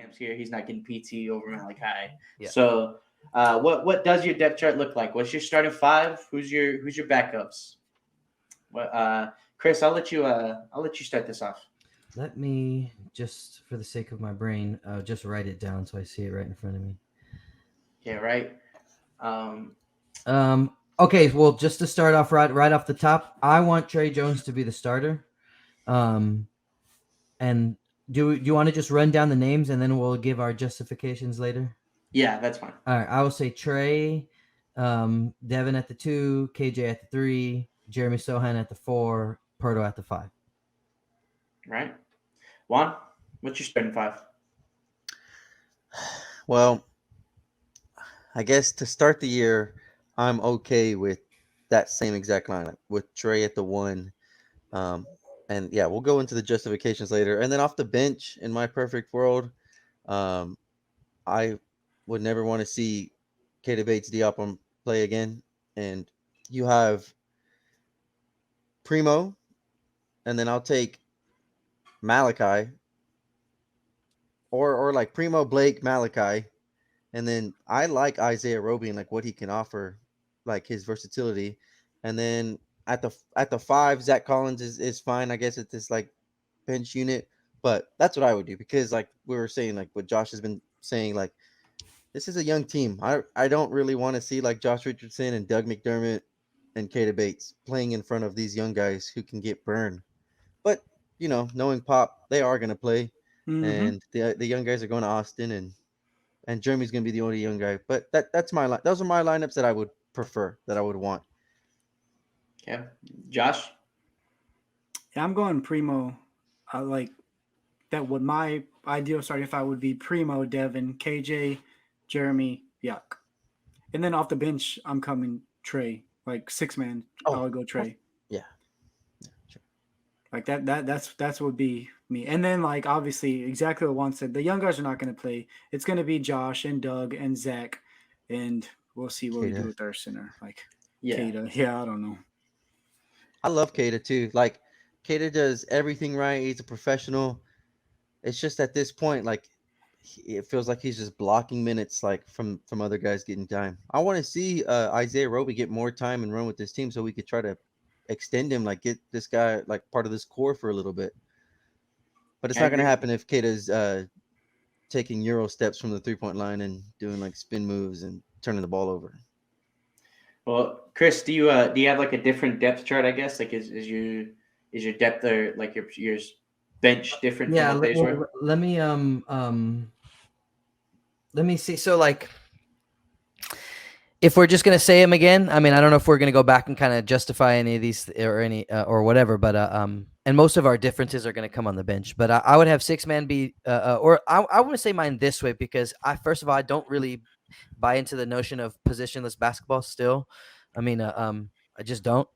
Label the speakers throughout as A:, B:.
A: camps here. He's not getting PT over Malachi.
B: Yeah.
A: So, what does your depth chart look like? What's your starting five? Who's your backups? What Chris, I'll let you start this off.
B: Let me, just for the sake of my brain, just write it down so I see it right in front of me.
A: Yeah, right. Um,
B: Okay, well, just to start off right off the top, I want Trey Jones to be the starter. And do you want to just run down the names and then we'll give our justifications later?
A: yeah, that's fine.
B: All right, I will say Trey, Devin at the 2, KJ at the 3, Jeremy Sohan at the 4, Porto at the 5.
A: Right, Juan, what's your starting five?
C: Well, I guess to start the year, I'm okay with that same exact lineup with Trey at the 1. Um, and yeah, we'll go into the justifications later. And then off the bench, in my perfect world, um, I would never want to see Keita Bates Diop on play again. And you have Primo, and then I'll take Malachi, or like Primo, Blake, Malachi, and then I like Isaiah Roby and like what he can offer, like his versatility. And then at the 5, Zach Collins is fine. I guess it's this like bench unit, but that's what I would do because like we were saying, like what Josh has been saying, like this is a young team. I don't really want to see like Josh Richardson and Doug McDermott and Keita Bates playing in front of these young guys who can get burned. But knowing Pop, they are going to play,
D: Mm-hmm.
C: and the young guys are going to Austin, and Jeremy's going to be the only young guy. But that's my line. Those are my lineups that I would prefer, that I would want.
A: Okay, Josh.
D: Yeah, I'm going Primo. I like that. Would my ideal starting five would be Primo, Devin, KJ, Jeremy, Yuck, and then off the bench I'm coming Trey. Like 6-man, I
C: Oh,
D: would go Trey.
C: yeah. Sure.
D: Like that's would be me. And then like obviously exactly what Juan said, the young guys are not going to play. It's going to be Josh and Doug and Zach, and we'll see what we do
C: Keita.
D: with our center. Like
A: Yeah.
D: Keita. Yeah, I don't know.
C: I love Keita too. Like Keita does everything right. He's a professional. It's just at this point, like it feels like he's just blocking minutes, like from other guys getting time. I want to see Isaiah Roby get more time and run with this team, so we could try to extend him, like get this guy like part of this core for a little bit. But it's
A: I
C: not going to
A: agree.
C: happen if Keita's taking Euro steps from the 3-point line and doing like spin moves and turning the ball over.
A: Well, Chris, do you have like a different depth chart? I guess like is your depth or like your bench different from
B: Yeah,
A: what theirs were?
B: let me see. So like, if we're just gonna say them again, I mean, I don't know if we're gonna go back and kind of justify any of these or any or whatever, but and most of our differences are gonna come on the bench. But I would have 6-man be or I want to say mine this way because first of all I don't really buy into the notion of positionless basketball still. I mean, I just don't.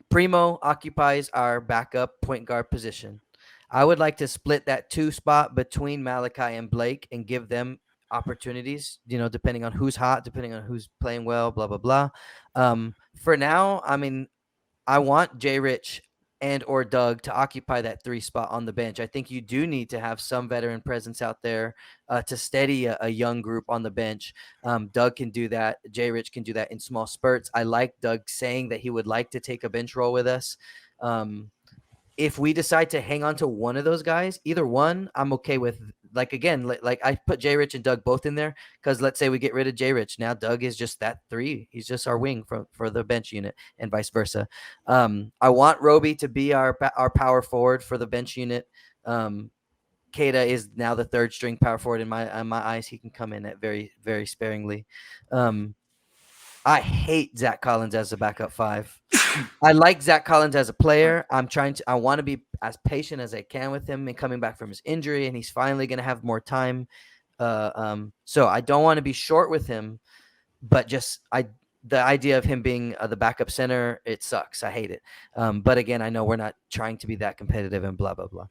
B: Primo occupies our backup point guard position. I would like to split that 2 spot between Malachi and Blake and give them opportunities, depending on who's hot, depending on who's playing well, blah, blah, blah. For now, I mean, I want Jay Rich and or Doug to occupy that 3 spot on the bench. I think you do need to have some veteran presence out there to steady a young group on the bench. Doug can do that. Jay Rich can do that in small spurts. I like Doug saying that he would like to take a bench role with us. If we decide to hang on to one of those guys, either one, I'm okay with. Like again, like I put Jay Rich and Doug both in there because let's say we get rid of Jay Rich, now Doug is just that 3. He's just our wing for the bench unit and vice versa. I want Roby to be our power forward for the bench unit. Keita is now the 3rd string power forward in my eyes. He can come in at very very sparingly. I hate Zach Collins as a backup 5. I like Zach Collins as a player. I want to be as patient as I can with him and coming back from his injury, and he's finally going to have more time. So I don't want to be short with him, but the idea of him being the backup center, it sucks. I hate it. But again, I know we're not trying to be that competitive and blah, blah, blah.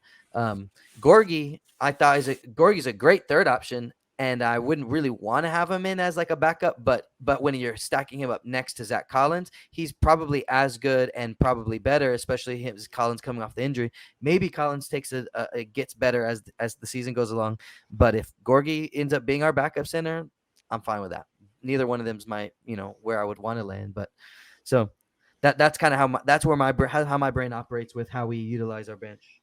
B: Gorgie, I thought Gorgie's a great 3rd option. and I wouldn't really want to have him in as like a backup. But when you're stacking him up next to Zach Collins, he's probably as good and probably better, especially him, Collins coming off the injury. Maybe Collins takes it gets better as the season goes along. But if Gorgie ends up being our backup center, I'm fine with that. Neither one of them's my where I would want to land. But so that's kind of how my brain operates with how we utilize our bench.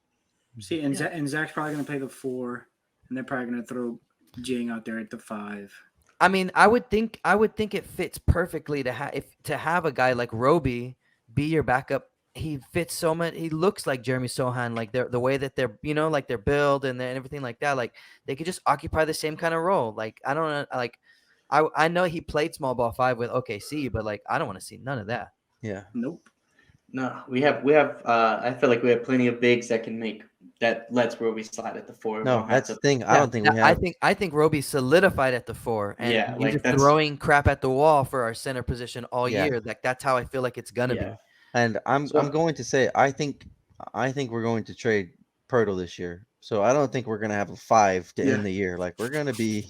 D: See, and Zach's probably going to play the 4, and they're probably going to throw Jing out there at the 5.
B: I mean, I would think it fits perfectly to have a guy like Roby be your backup. He fits so much. He looks like Jeremy Sohan, like the way that they're like their build and everything like that. Like they could just occupy the same kind of role. Like I don't know, like I know he played small ball 5 with OKC, but like I don't want to see none of that.
C: Yeah.
D: Nope.
A: No, we have. I feel like we have plenty of bigs that can make that. Let's Roby slide at the 4.
C: No, that's the thing. I don't think we have.
B: I think Roby's solidified at the 4, and
A: Yeah,
B: we're
A: like
B: just throwing crap at the wall for our center position all
C: Yeah.
B: year. Like that's how I feel like it's gonna be.
C: And I'm going to say I think we're going to trade Pirtle this year. So I don't think we're gonna have a 5 to end the year. Like we're gonna be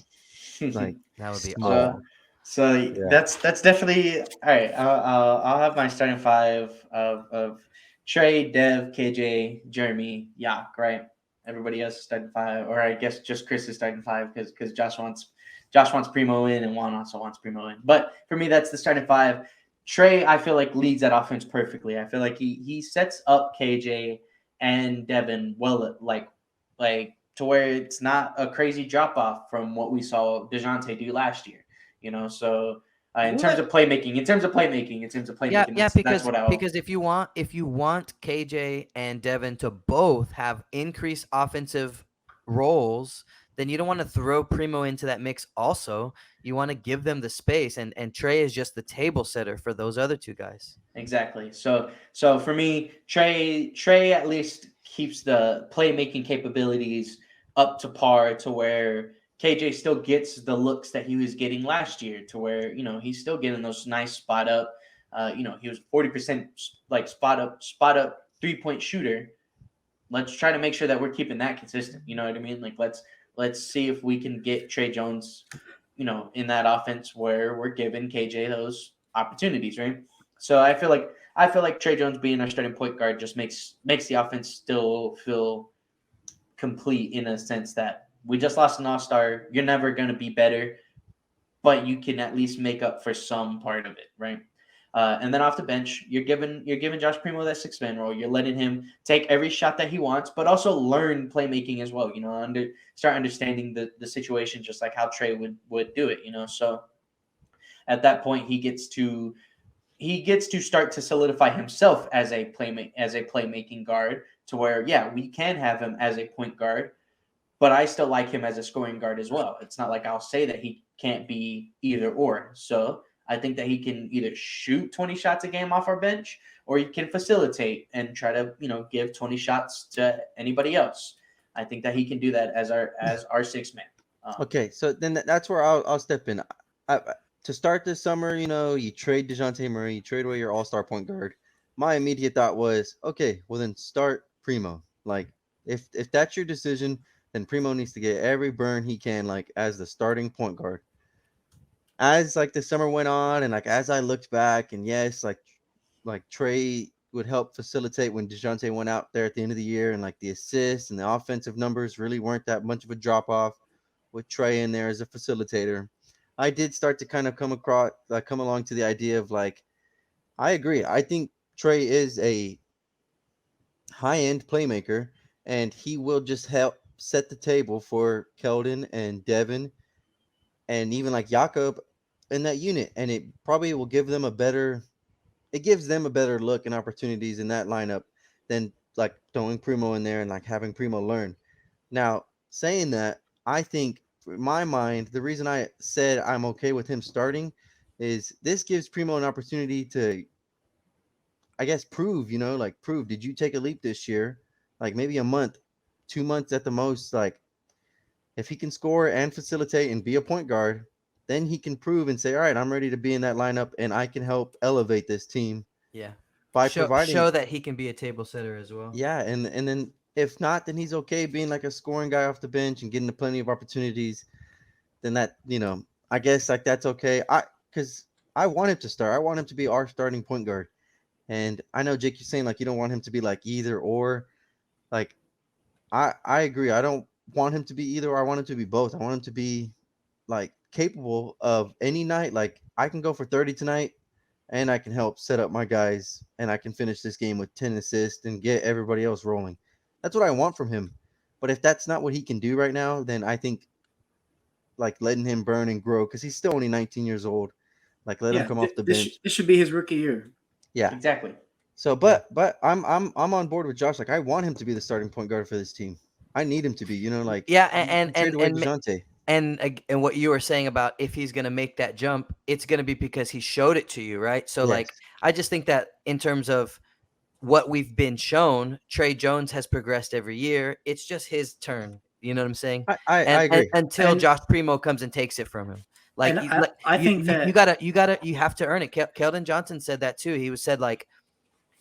C: like
B: That would be
C: small.
B: awful.
A: So
C: Yeah.
A: that's definitely all right. I'll have my starting 5 of Trey, Dev, KJ, Jeremy, Yak. Right. Everybody else is starting 5, or I guess just Chris is starting 5 because Josh wants Primo in, and Juan also wants Primo in. But for me, that's the starting 5. Trey, I feel like leads that offense perfectly. I feel like he sets up KJ and Devin well, like to where it's not a crazy drop off from what we saw DeJounte do last year. So in terms of playmaking,
B: Yeah,
A: that's what
B: because if you want KJ and Devin to both have increased offensive roles, then you don't want to throw Primo into that mix also. You want to give them the space, and Trey is just the table setter for those other 2 guys.
A: Exactly. So for me, Trey at least keeps the playmaking capabilities up to par to where KJ still gets the looks that he was getting last year, to where he's still getting those nice spot up. He was 40% like spot up 3-point shooter. Let's try to make sure that we're keeping that consistent. You know what I mean? Like let's see if we can get Trey Jones, in that offense where we're giving KJ those opportunities, right? So I feel like Trey Jones being our starting point guard just makes the offense still feel complete, in a sense that we just lost an all-star. You're never going to be better, but you can at least make up for some part of it, right? And then off the bench, you're giving Josh Primo that 6-man role. You're letting him take every shot that he wants, but also learn playmaking as well. Start understanding the situation, just like how Trey would do it. So at that point, he gets to start to solidify himself as a playmaking guard, to where we can have him as a point guard, but I still like him as a scoring guard as well. It's not like I'll say that he can't be either or. So I think that he can either shoot 20 shots a game off our bench, or he can facilitate and try to, give 20 shots to anybody else. I think that he can do that as our 6-man.
C: Okay, so then that's where I'll step in. To start this summer, you trade DeJounte Murray, you trade away your all-star point guard. My immediate thought was, okay, well then start Primo. Like if that's your decision, then Primo needs to get every burn he can, like as the starting point guard. As like the summer went on, and like as I looked back, and yes, like Trey would help facilitate when DeJounte went out there at the end of the year, and like the assists and the offensive numbers really weren't that much of a drop off with Trey in there as a facilitator. I did start to kind of come along to the idea of like, I agree. I think Trey is a high-end playmaker, and he will just help set the table for Keldon and Devin and even like Jakob in that unit. And it probably will give them it gives them a better look and opportunities in that lineup than like throwing Primo in there and like having Primo learn. Now, saying that, I think in my mind, the reason I said I'm okay with him starting is this gives Primo an opportunity to, I guess, prove, did you take a leap this year? Like maybe a month, 2 months at the most. Like if he can score and facilitate and be a point guard, then he can prove and say, all right, I'm ready to be in that lineup and I can help elevate this team.
B: Yeah.
C: By
B: show
C: providing
B: that he can be a table setter as well.
C: Yeah, and then if not, then he's okay being like a scoring guy off the bench and getting plenty of opportunities. then that, I guess like that's okay. Because I want him to start. I want him to be our starting point guard. And I know Jake, you're saying like you don't want him to be like either or. Like I agree. I don't want him to be either or. I want him to be both. I want him to be like capable of any night. Like I can go for 30 tonight and I can help set up my guys and I can finish this game with 10 assists and get everybody else rolling. That's what I want from him. But if that's not what he can do right now, then I think like letting him burn and grow because he's still only 19 years old. Like let him come off the bench.
D: This should be his rookie year.
C: Yeah.
A: Exactly.
C: So, but I'm on board with Josh. Like I want him to be the starting point guard for this team. I need him to be. Like
B: Yeah,
C: trade away DeJounte.
B: And what you were saying about if he's going to make that jump, it's going to be because he showed it to you, right? So, like, I just think that in terms of what we've been shown, Trey Jones has progressed every year. It's just his turn. You know what I'm saying?
C: I agree.
B: Until Josh Primo comes and takes it from him. Like,
D: I think that
B: you have to earn it. Keldon Johnson said that too. He said like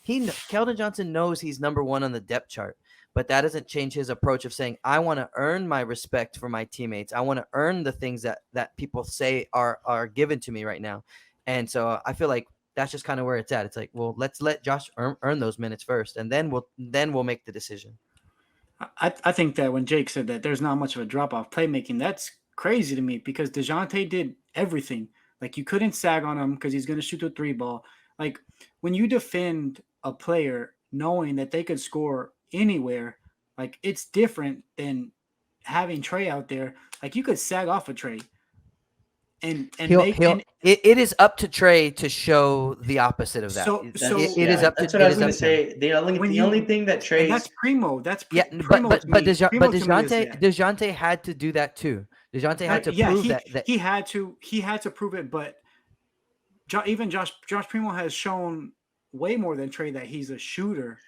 B: Keldon Johnson knows he's number one on the depth chart. But that doesn't change his approach of saying, I want to earn my respect for my teammates. I want to earn the things that people say are given to me right now. And so I feel like that's just kind of where it's at. It's like, well, let's let Josh earn those minutes first, and then we'll make the decision.
D: I think that when Jake said that there's not much of a drop-off playmaking, that's crazy to me because DeJounte did everything. Like, you couldn't sag on him because he's going to shoot the 3 ball. Like, when you defend a player knowing that they could score anywhere, like it's different than having Trey out there. Like you could sag off a Trey, and
B: it is up to Trey to show the opposite of that. It is up to.
A: That's what I was going to say. The only thing that Trey,
D: that's Primo. That's
B: Primo. But DeJounte had to do that too. DeJounte had to prove that
D: he had to prove it. But even Josh Primo has shown way more than Trey that he's a shooter.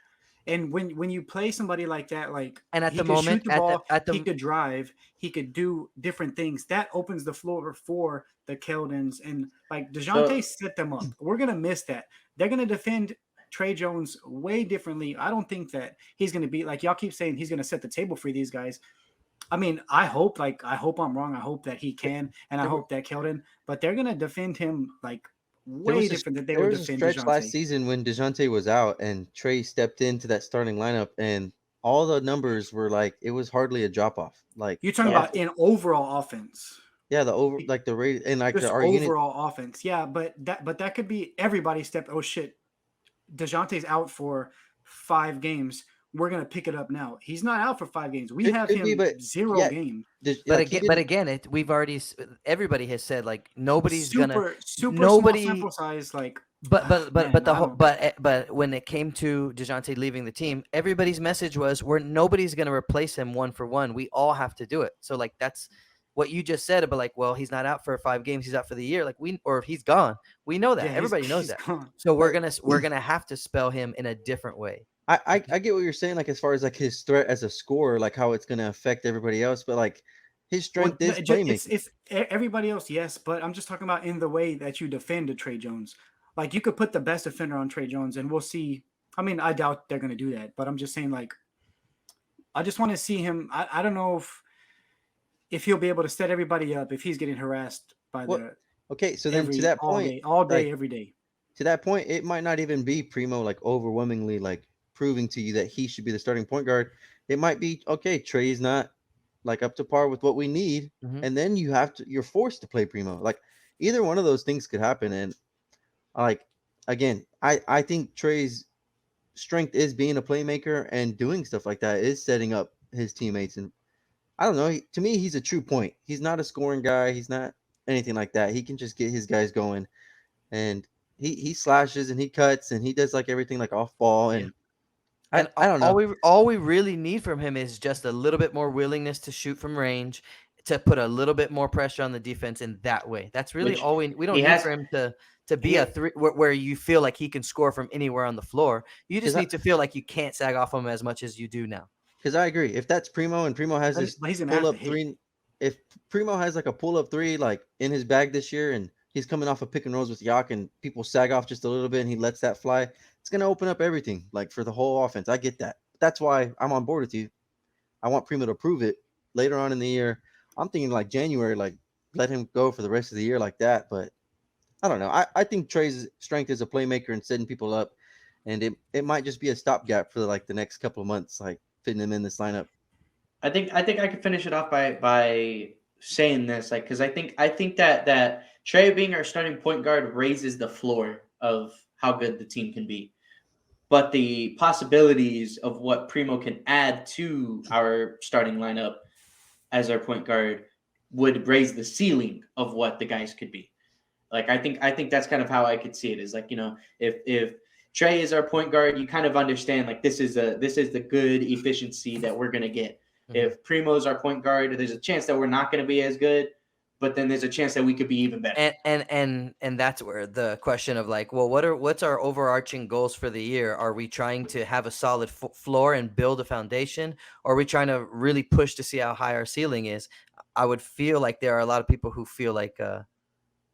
D: And when you play somebody like that, like
B: and at
D: he
B: the
D: could
B: moment,
D: shoot the ball, he could drive, he could do different things. That opens the floor for the Keldons and like DeJounte set them up. We're gonna miss that. They're gonna defend Trey Jones way differently. I don't think that he's gonna be like y'all keep saying he's gonna set the table for these guys. I mean, I hope I'm wrong. I hope that he can, and I hope that Keldon, but they're gonna defend him like way different than they were defending DeJounte.
C: There was a stretch last season when DeJounte was out and Trey stepped into that starting lineup and all the numbers were like it was hardly a drop off. Like
D: you're talking about in overall offense.
C: Yeah, the rate and like
D: the overall offense. Yeah, but that could be everybody stepped. Oh shit, DeJounte's out for 5 games. We're gonna pick it up now. He's not out for 5 games. We have him 0 games.
B: But again, we've already everybody has said like nobody's
D: super small sample size like.
B: But when it came to DeJounte leaving the team, everybody's message was nobody's gonna replace him 1 for 1. We all have to do it. So like that's what you just said about like, well, he's not out for 5 games, he's out for the year. Like or he's gone. We know that.
D: Yeah,
B: everybody knows that.
D: Gone.
B: So we're gonna have to spell him in a different way.
C: I get what you're saying, like as far as like his threat as a scorer, like how it's gonna affect everybody else, but like his strength is playmaking.
D: It's everybody else, yes, but I'm just talking about in the way that you defend a Trey Jones. Like you could put the best defender on Trey Jones, and we'll see. I mean, I doubt they're gonna do that, but I'm just saying, like, I just want to see him. I don't know if he'll be able to set everybody up if he's getting harassed by the.
C: Okay, so then to that point,
D: all day, every day.
C: To that point, it might not even be Primo like overwhelmingly like proving to you that he should be the starting point guard. It might be okay. Trey's not like up to par with what we need, and then you're forced to play Primo. Like either one of those things could happen, and like again, I think Trey's strength is being a playmaker and doing stuff like that is setting up his teammates. And I don't know. To me, he's a true point. He's not a scoring guy. He's not anything like that. He can just get his guys going, and he slashes and he cuts and he does like everything like off ball and. I don't know.
B: All we really need from him is just a little bit more willingness to shoot from range, to put a little bit more pressure on the defense in that way. That's really all we don't need for him to be a 3 where you feel like he can score from anywhere on the floor. You just need to feel like you can't sag off him as much as you do now.
C: Because I agree. If that's Primo and Primo has this pull-up 3, if Primo has like a pull-up 3 like in his bag this year and he's coming off a pick and rolls with Yak and people sag off just a little bit and he lets that fly, it's going to open up everything like for the whole offense. I get that. That's why I'm on board with you. I want Primo to prove it later on in the year. I'm thinking like January, like let him go for the rest of the year like that. But I don't know. I think Trey's strength is a playmaker and setting people up, and it might just be a stopgap for like the next couple of months, like fitting him in this lineup.
A: I think I could finish it off by saying this, like, because I think that Trey being our starting point guard raises the floor of how good the team can be, but the possibilities of what Primo can add to our starting lineup as our point guard would raise the ceiling of what the guys could be. Like I think that's kind of how I could see it. Is like, if Trey is our point guard, you kind of understand like this is the good efficiency that we're gonna get. If Primo's our point guard, there's a chance that we're not gonna be as good, but then there's a chance that we could be even better.
B: And that's where the question of like, well, what's our overarching goals for the year? Are we trying to have a solid floor and build a foundation, or are we trying to really push to see how high our ceiling is? I would feel like there are a lot of people who feel like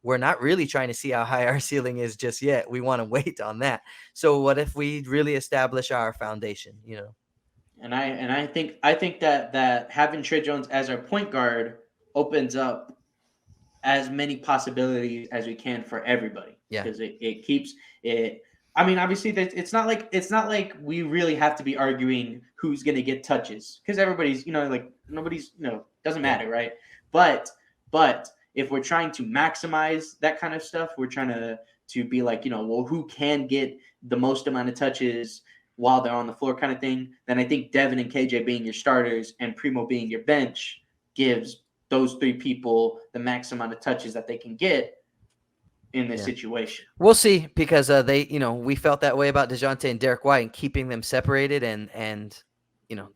B: we're not really trying to see how high our ceiling is just yet. We want to wait on that. So what if we really establish our foundation,
A: And I think that having Trey Jones as our point guard opens up as many possibilities as we can for everybody.
B: Yeah.
A: Because it keeps it. I mean, obviously, it's not like we really have to be arguing who's going to get touches, because everybody's, like nobody's, doesn't matter, right? But if we're trying to maximize that kind of stuff, we're trying to be like, well, who can get the most amount of touches while they're on the floor kind of thing, then I think Devin and KJ being your starters and Primo being your bench gives those three people the max amount of touches that they can get in this situation.
B: We'll see, because we felt that way about DeJounte and Derek White and keeping them separated, and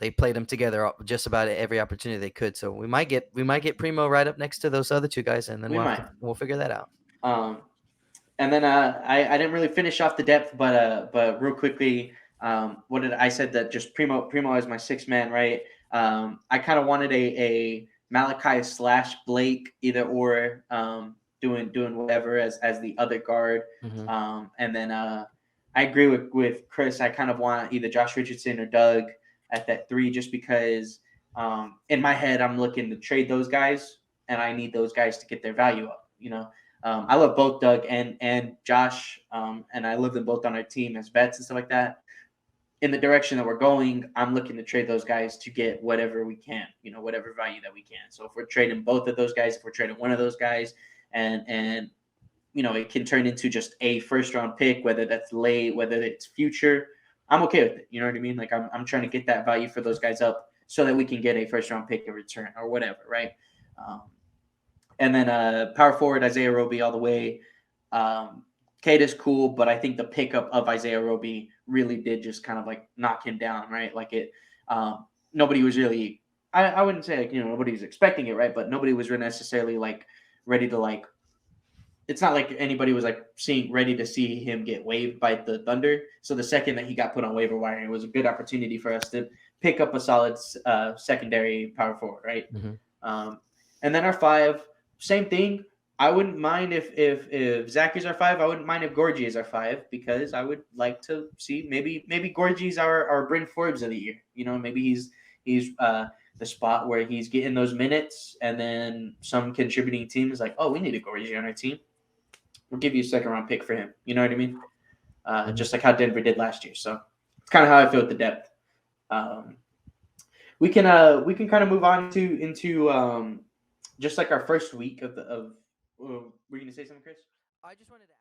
B: they played them together just about every opportunity they could. So we might get Primo right up next to those other two guys, and then we'll figure that out.
A: And then I didn't really finish off the depth, but real quickly, what did I said that just Primo as my sixth man, right? I kind of wanted a Malachi / Blake either or, doing whatever as the other guard. And then I agree with Chris. I kind of want either Josh Richardson or Doug at that 3, just because in my head I'm looking to trade those guys, and I need those guys to get their value up. I love both Doug and Josh, and I love them both on our team as vets and stuff like that. In the direction that we're going, I'm looking to trade those guys to get whatever we can, whatever value that we can. So if we're trading both of those guys, if we're trading one of those guys, and it can turn into just a first round pick, whether that's late, whether it's future, I'm okay with it. You know what I mean? Like I'm trying to get that value for those guys up so that we can get a first round pick in return or whatever, right? And then power forward Isaiah Roby all the way. Kate is cool, but I think the pickup of Isaiah Roby really did just kind of like knock him down, right? Like nobody was really, I wouldn't say like, nobody was expecting it, right? But nobody was necessarily like ready to like, it's not like anybody was like ready to see him get waived by the Thunder. So the second that he got put on waiver wire, it was a good opportunity for us to pick up a solid secondary power forward, right? And then our 5, same thing. I wouldn't mind if Zach is our 5. I wouldn't mind if Gorgie is our 5, because I would like to see maybe Gorgie's our Bryn Forbes of the year. Maybe he's the spot where he's getting those minutes, and then some contributing team is like, oh, we need a Gorgie on our team. We'll give you a second round pick for him. You know what I mean? Just like how Denver did last year. So it's kind of how I feel with the depth. We can kind of move on into just like our first week of were you gonna say something, Chris?
B: I just wanted to